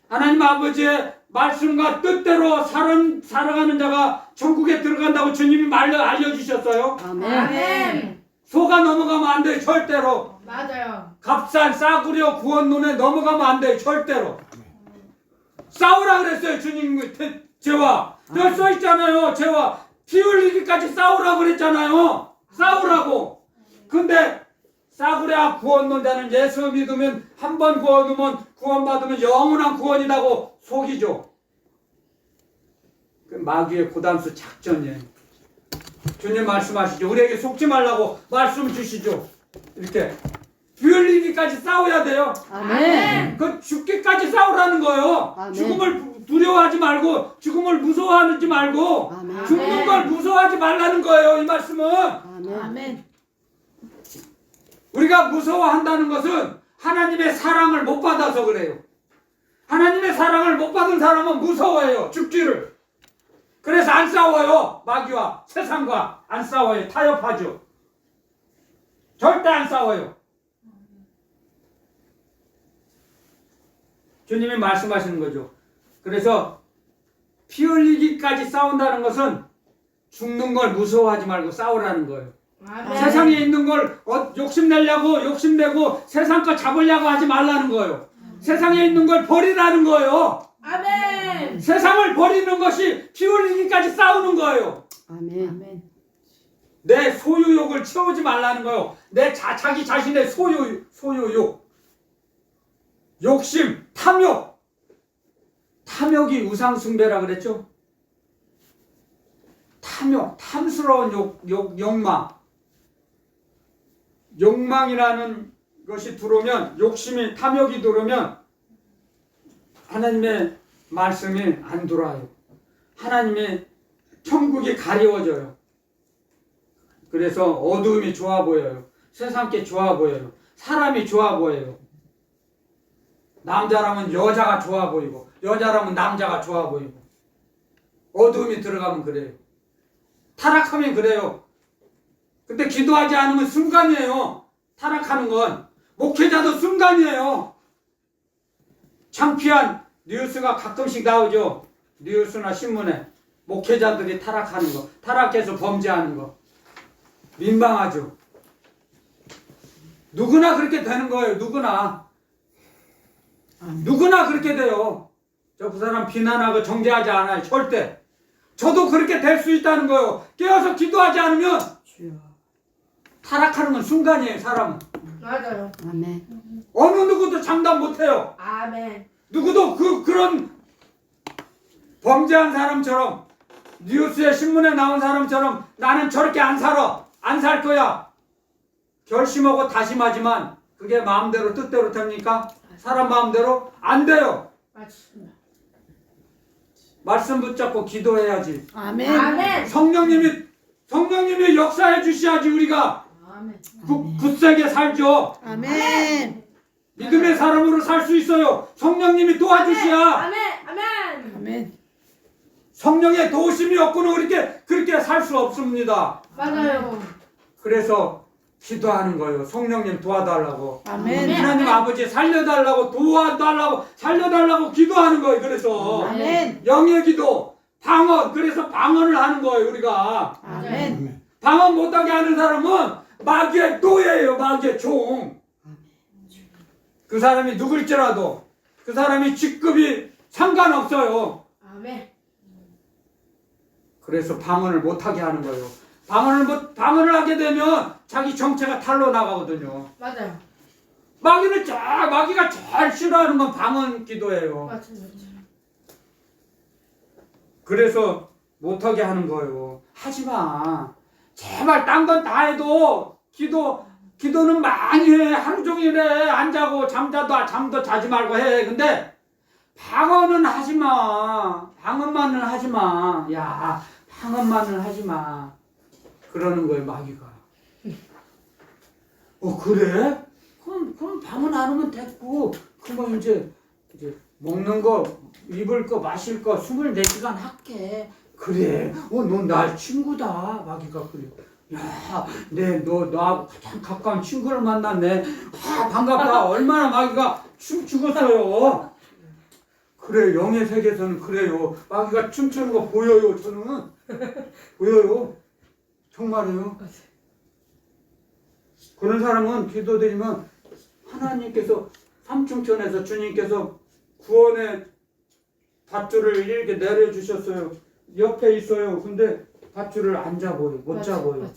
하나님 아버지의 말씀과 뜻대로 살아가는 자가 천국에 들어간다고 주님이 알려주셨어요. 아멘. 속아 넘어가면 안 돼요. 절대로. 맞아요. 값싼 싸구려 구원론에 넘어가면 안 돼요. 절대로. 싸우라 그랬어요. 주님 죄와. 여기 써있잖아요. 죄와 피 흘리기까지 싸우라고 그랬잖아요. 싸우라고. 근데 싸구려 구원론자는 예수 믿으면 한 번 구원받으면 영원한 구원이라고 속이죠. 그 마귀의 고담수 작전이에요. 주님 말씀하시죠. 우리에게 속지 말라고 말씀 주시죠. 이렇게 피 흘리기까지 싸워야 돼요. 아멘. 그 죽기까지 싸우라는 거예요. 아멘. 죽음을 두려워하지 말고 죽음을 무서워하지 말고 아멘. 죽는 걸 무서워하지 말라는 거예요. 이 말씀은 아멘. 우리가 무서워한다는 것은 하나님의 사랑을 못 받아서 그래요. 하나님의 사랑을 못 받은 사람은 무서워해요. 죽기를. 그래서 안 싸워요. 마귀와 세상과 안 싸워요. 타협하죠. 절대 안 싸워요. 주님이 말씀하시는 거죠. 그래서 피 흘리기까지 싸운다는 것은 죽는 걸 무서워하지 말고 싸우라는 거예요. 아멘. 세상에 있는 걸 욕심내고 세상 거 잡으려고 하지 말라는 거예요. 세상에 있는 걸 버리라는 거예요. 아멘. 세상을 버리는 것이 피 흘리기까지 싸우는 거예요. 아멘. 내 소유욕을 채우지 말라는 거예요. 자기 자신의 소유욕. 욕심, 탐욕. 탐욕이 우상숭배라 그랬죠? 탐욕, 탐스러운 욕망. 욕망이라는 것이 들어오면, 욕심이, 탐욕이 들어오면 하나님의 말씀이 안 돌아요. 하나님의 천국이 가리워져요. 그래서 어두움이 좋아 보여요. 세상께 좋아 보여요. 사람이 좋아 보여요. 남자라면 여자가 좋아 보이고 여자라면 남자가 좋아 보이고 어두움이 들어가면 그래요. 타락하면 그래요. 근데 기도하지 않으면 순간이에요. 타락하는 건 목회자도 순간이에요. 창피한 뉴스가 가끔씩 나오죠. 뉴스나 신문에 목회자들이 타락하는 거, 타락해서 범죄하는 거 민망하죠. 누구나 그렇게 되는 거예요. 누구나 그렇게 돼요. 그 사람 비난하고 정죄하지 않아요. 절대. 저도 그렇게 될 수 있다는 거예요. 깨어서 기도하지 않으면 타락하는 건 순간이에요. 사람은. 맞아요. 아멘. 어느 누구도 장담 못해요. 아멘. 누구도 그런 범죄한 사람처럼 뉴스에 신문에 나온 사람처럼 나는 저렇게 안 살아. 안 살 거야. 결심하고 다짐하지만 그게 마음대로 뜻대로 됩니까? 사람 마음대로? 안 돼요. 맞습니다. 말씀 붙잡고 기도해야지. 아멘. 아멘. 성령님이 역사해 주셔야지 우리가 아멘. 굳세게 살죠. 아멘. 믿음의 사람으로 살 수 있어요. 성령님이 도와주셔야. 아멘. 아멘. 아멘. 성령의 도우심이 없고는 그렇게 살 수 없습니다. 맞아요. 그래서 기도하는 거예요. 성령님 도와달라고. 아멘. 하나님 아버지 살려달라고 도와달라고 살려달라고 기도하는 거예요. 그래서 아멘. 영의 기도, 방언. 그래서 방언을 하는 거예요. 우리가 아멘. 방언 못하게 하는 사람은 마귀의 노예예요. 마귀의 종. 그 사람이 누굴지라도 그 사람이 직급이 상관없어요. 아멘. 그래서 방언을 못하게 하는 거예요. 방언을 하게 되면 자기 정체가 탈로 나가거든요. 맞아요. 마귀가 제일 싫어하는 건 방언 기도예요. 맞아요. 그래서 못하게 하는 거예요. 하지 마. 제발 딴 건 다 해도 기도는 많이 해. 하루 종일 해. 안 자고 잠도 자지 말고 해. 근데 방언은 하지 마. 방언만은 하지 마. 야, 방언만은 하지 마. 그러는 거예요, 마귀가. 그래? 그럼 방언 안 하면 됐고, 그럼 이제 먹는 거, 입을 거, 마실 거 24시간 할게. 그래. 넌 날 친구다. 마귀가 그래. 야, 너하고 가장 가까운 친구를 만났네. 반갑다. 얼마나 마귀가 춤추겠어요. 그래, 영의 세계에서는 그래요. 마귀가 춤추는 거 보여요, 저는. 보여요. 정말이에요. 그런 사람은 기도드리면 하나님께서 삼중천에서 주님께서 구원의 밧줄을 이렇게 내려주셨어요. 옆에 있어요. 근데 밧줄을 안 잡아요. 못 잡아요.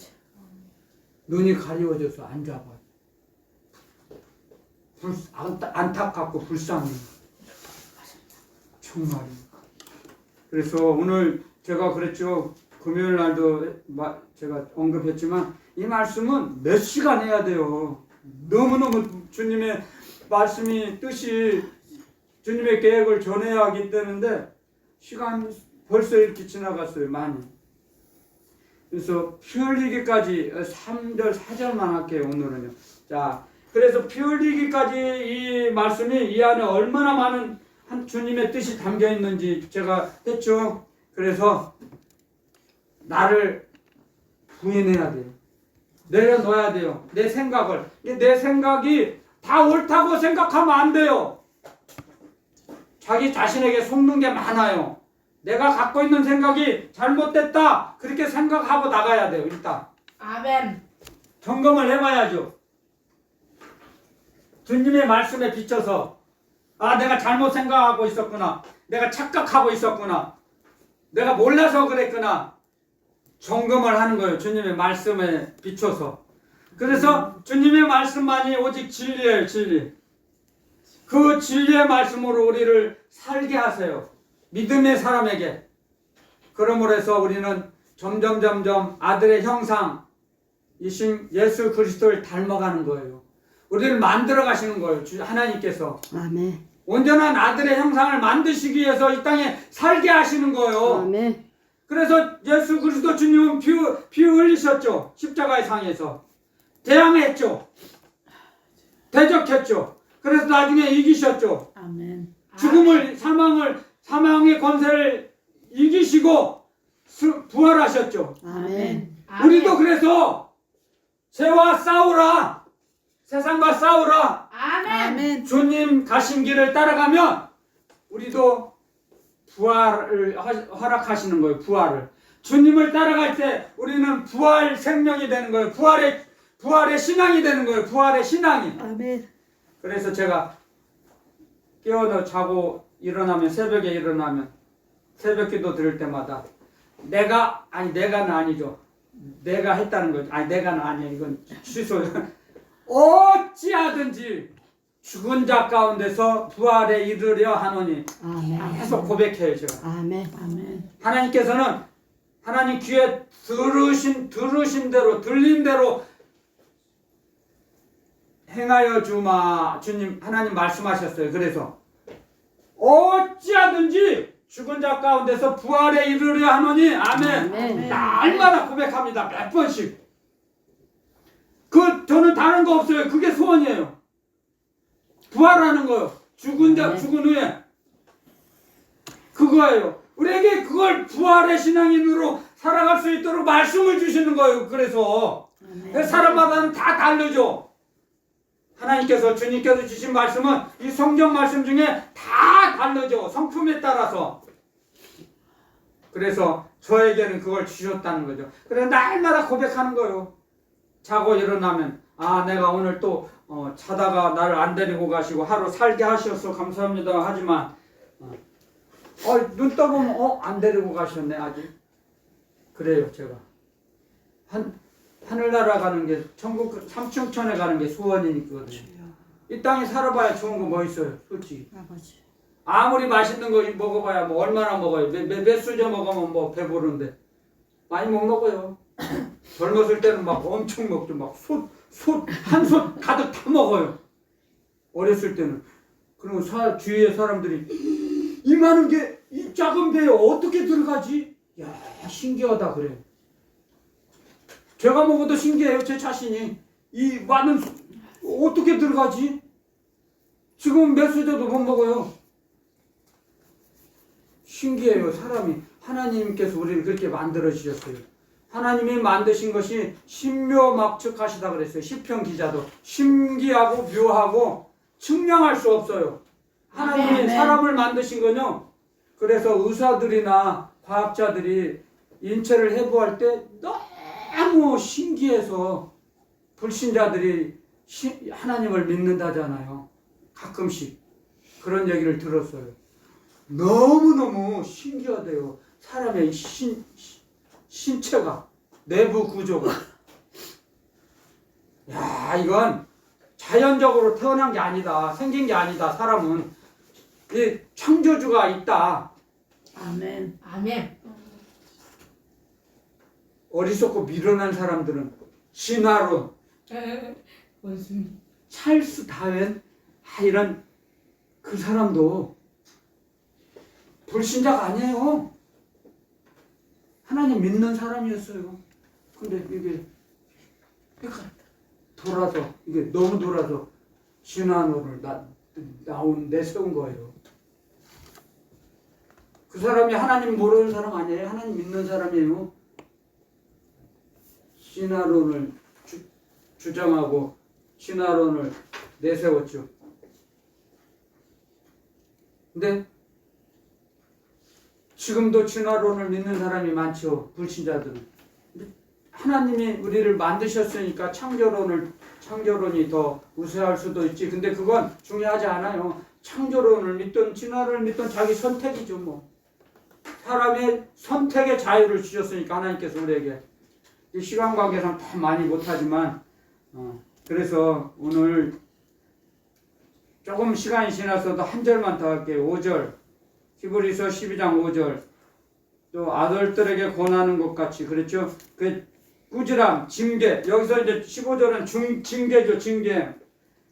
눈이 가리워져서 안 잡아요. 안타깝고 불쌍해요. 정말. 그래서 오늘 제가 그랬죠. 금요일 날도 제가 언급했지만 이 말씀은 몇 시간 해야 돼요. 너무너무 주님의 말씀이 뜻이 주님의 계획을 전해야 하기 때문에 시간 벌써 이렇게 지나갔어요. 많이. 그래서 피 흘리기까지 3절 4절만 할게요. 오늘은요. 자, 그래서 피 흘리기까지 이 말씀이 이 안에 얼마나 많은 한 주님의 뜻이 담겨 있는지 제가 했죠. 그래서 나를 부인해야 돼요. 내려놓아야 돼요. 내 생각을. 내 생각이 다 옳다고 생각하면 안 돼요. 자기 자신에게 속는 게 많아요. 내가 갖고 있는 생각이 잘못됐다. 그렇게 생각하고 나가야 돼요. 일단. 아멘. 점검을 해봐야죠. 주님의 말씀에 비춰서 내가 잘못 생각하고 있었구나. 내가 착각하고 있었구나. 내가 몰라서 그랬구나. 점검을 하는 거예요. 주님의 말씀에 비춰서. 그래서 주님의 말씀만이 오직 진리예요. 진리. 그 진리의 말씀으로 우리를 살게 하세요. 믿음의 사람에게. 그러므로 해서 우리는 점점 아들의 형상이신 예수 그리스도를 닮아가는 거예요. 우리를 만들어 가시는 거예요. 하나님께서. 아멘. 온전한 아들의 형상을 만드시기 위해서 이 땅에 살게 하시는 거예요. 아멘. 그래서 예수 그리스도 주님은 피 흘리셨죠. 십자가의 상에서. 대항했죠. 대적했죠. 그래서 나중에 이기셨죠. 아멘. 죽음을, 사망의 권세를 이기시고 부활하셨죠. 아멘. 우리도 그래서 죄와 싸우라. 세상과 싸우라. 아멘. 아멘. 주님 가신 길을 따라가면 우리도 부활을 허락하시는 거예요. 부활을. 주님을 따라갈 때 우리는 부활 생명이 되는 거예요. 부활의 신앙이 되는 거예요. 부활의 신앙이. 아멘. 그래서 제가 깨어나 자고 일어나면 새벽에 일어나면 새벽 기도 들을 때마다 내가는 아니죠. 내가 했다는 거죠. 내가는 아니야. 이건 취소요. 어찌하든지 죽은 자 가운데서 부활에 이르려 하노니. 아멘. 계속 고백해요. 제가. 아멘. 아멘. 하나님께서는 하나님 귀에 들으신 대로 들린 대로 행하여 주마. 주님 하나님 말씀하셨어요. 그래서 어찌하든지 죽은 자 가운데서 부활에 이르려 하노니. 아멘. 아멘. 날마다 고백합니다. 몇 번씩. 저는 다른 거 없어요. 그게 소원이에요. 부활하는 거요. 죽은 후에. 그거예요. 우리에게 그걸 부활의 신앙인으로 살아갈 수 있도록 말씀을 주시는 거예요. 그래서 사람마다는 다 다르죠. 하나님께서 주님께서 주신 말씀은 이 성경 말씀 중에 다 다르죠. 성품에 따라서. 그래서 저에게는 그걸 주셨다는 거죠. 그래서 날마다 고백하는 거예요. 자고 일어나면 아 내가 오늘 또 자다가 나를 안 데리고 가시고 하루 살게 하셔서 감사합니다 하지만 눈 떠보면 안 데리고 가셨네 아직. 그래요 제가 하늘나라 가는 게 천국 삼층천에 가는 게 소원이니거든요. 이 땅에 살아봐야 좋은 거 뭐 있어요 솔직히. 아버지. 아무리 맛있는 거 먹어봐야 뭐 얼마나 먹어요. 몇 수저 먹으면 뭐 배부른데 많이 못 먹어요. 젊었을 때는 막 엄청 먹죠. 막 한 솥 가득 다 먹어요. 어렸을 때는. 그리고 주위에 사람들이 이 많은 게 이 작은 배에 어떻게 들어가지? 야 신기하다 그래. 제가 먹어도 신기해요. 제 자신이 이 많은 어떻게 들어가지? 지금 몇 수저도 못 먹어요. 신기해요. 사람이 하나님께서 우리를 그렇게 만들어 주셨어요. 하나님이 만드신 것이 신묘막측하시다 그랬어요. 시편 기자도 신기하고 묘하고 측량할 수 없어요. 하나님이 아멘. 사람을 만드신 건요. 그래서 의사들이나 과학자들이 인체를 해부할 때 너무 신기해서 불신자들이 하나님을 믿는다잖아요. 가끔씩 그런 얘기를 들었어요. 너무너무 신기하대요. 사람의 신체가, 내부 구조가. 야, 이건 자연적으로 태어난 게 아니다. 생긴 게 아니다. 사람은. 이 창조주가 있다. 아멘. 아멘. 어리석고 미련한 사람들은 진화론, 원숭이. 찰스 다윈, 이런 그 사람도 불신자가 아니에요. 하나님 믿는 사람이었어요. 근데 이게 돌아서 이게 너무 돌아서 진화론을 내세운 거예요. 그 사람이 하나님 모르는 사람 아니에요. 하나님 믿는 사람이에요. 진화론을 주장하고 진화론을 내세웠죠. 근데 지금도 진화론을 믿는 사람이 많죠. 불신자들은. 근데 하나님이 우리를 만드셨으니까 창조론이 더 우세할 수도 있지. 근데 그건 중요하지 않아요. 창조론을 믿든 진화론을 믿든 자기 선택이죠. 뭐 사람의 선택의 자유를 주셨으니까 하나님께서 우리에게. 시간 관계상 다 많이 못하지만 그래서 오늘 조금 시간이 지나서도 한 절만 더 할게요. 5절 히브리서 12장 5절 또 아들들에게 권하는 것 같이 그랬죠. 그 꾸지람, 징계 여기서 이제 15절은 징계죠. 징계.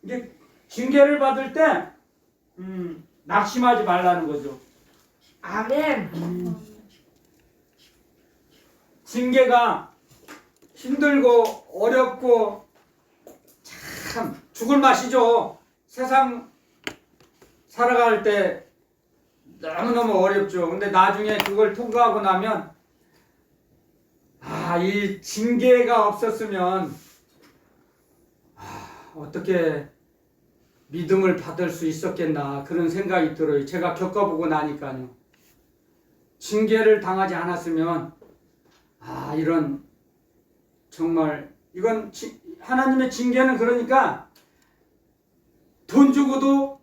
이게 징계를 받을 때 낙심하지 말라는 거죠. 아멘. 징계가 힘들고 어렵고 참 죽을 맛이죠. 세상 살아갈 때 너무너무 어렵죠. 근데 나중에 그걸 통과하고 나면 이 징계가 없었으면 어떻게 믿음을 받을 수 있었겠나 그런 생각이 들어요. 제가 겪어보고 나니까요. 징계를 당하지 않았으면 이런 정말 이건 하나님의 징계는 그러니까 돈 주고도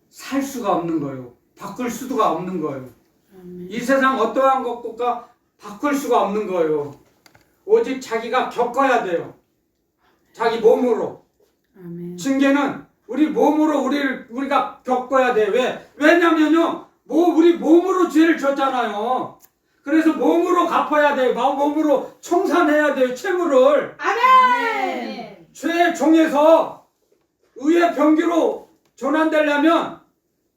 살 수가 없는 거예요. 바꿀 수가 없는 거예요. 이 세상 어떠한 것과 바꿀 수가 없는 거예요. 오직 자기가 겪어야 돼요. 자기 몸으로. 아멘. 징계는 우리 몸으로 우리가 겪어야 돼. 왜냐면요. 우리 몸으로 죄를 졌잖아요. 그래서 몸으로 갚아야 돼요. 몸으로 청산해야 돼요. 채무를. 아멘. 죄의 종에서 의의 병기로 전환되려면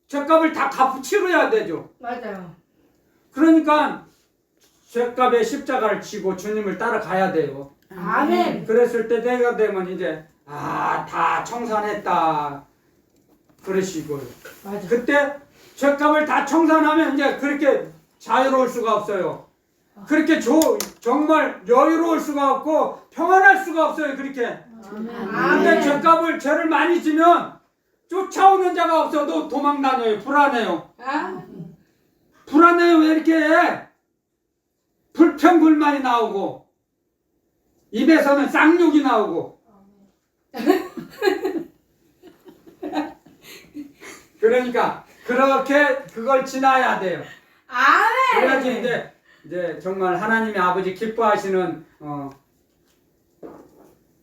죄값을 다 치러야 되죠. 맞아요. 그러니까 죄값의 십자가를 지고 주님을 따라가야 돼요. 아멘. 그랬을 때 때가 되면 이제 다 청산했다 그러시고요. 맞아. 그때 죄값을 다 청산하면 이제 그렇게 자유로울 수가 없어요. 그렇게 정말 여유로울 수가 없고 평안할 수가 없어요. 그렇게. 근데 죄를 많이 지면 쫓아오는 자가 없어도 도망 다녀요. 불안해요. 불안해요. 왜 이렇게 해? 불평불만이 나오고 입에서는 쌍욕이 나오고. 그러니까 그렇게 그걸 지나야 돼요. 아멘. 그래야지 이제 정말 하나님의 아버지 기뻐하시는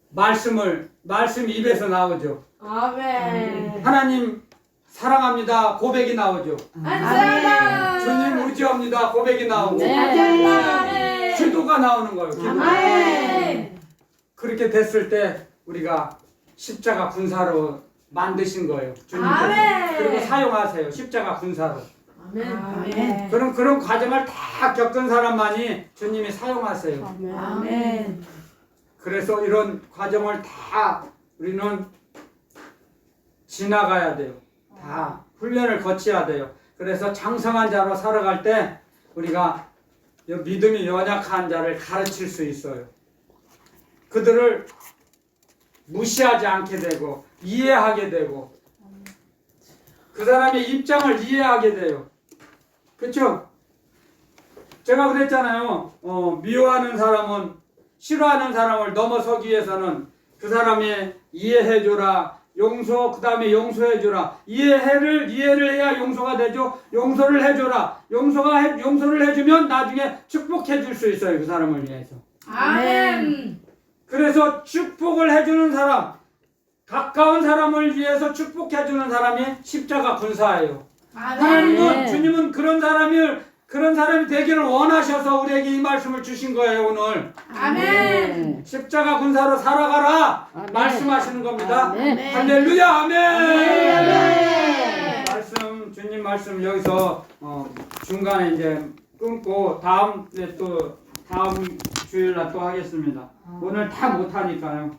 말씀 입에서 나오죠. 아멘. 하나님 사랑합니다 고백이 나오죠. 감사합니다. 주님 의지합니다 고백이 나오고. 아멘. 기도가 나오는 거예요. 기도가. 아멘. 그렇게 됐을 때 우리가 십자가 군사로 만드신 거예요. 주님께서. 아멘. 그리고 사용하세요. 십자가 군사로. 아멘. 그런 과정을 다 겪은 사람만이 주님이 사용하세요. 아멘. 그래서 이런 과정을 다 우리는 지나가야 돼요. 다 훈련을 거쳐야 돼요. 그래서 장성한 자로 살아갈 때 우리가 믿음이 연약한 자를 가르칠 수 있어요. 그들을 무시하지 않게 되고 이해하게 되고 그 사람의 입장을 이해하게 돼요. 그렇죠? 제가 그랬잖아요. 미워하는 사람은 싫어하는 사람을 넘어서기 위해서는 그 사람의 이해해줘라. 그 다음에 용서해줘라. 이해를 해야 용서가 되죠. 용서를 해줘라. 용서를 해주면 나중에 축복해줄 수 있어요. 그 사람을 위해서. 아멘. 그래서 축복을 해주는 사람, 가까운 사람을 위해서 축복해주는 사람이 십자가 군사예요. 하나님은 주님은 그런 사람이 되기를 원하셔서 우리에게 이 말씀을 주신 거예요. 오늘 아멘. 십자가 군사로 살아가라 말씀하시는 겁니다. 아멘. 할렐루야 아멘. 아멘. 주님 말씀 여기서 중간에 이제 끊고 다음 주일날 또 하겠습니다. 오늘 다 못하니까요.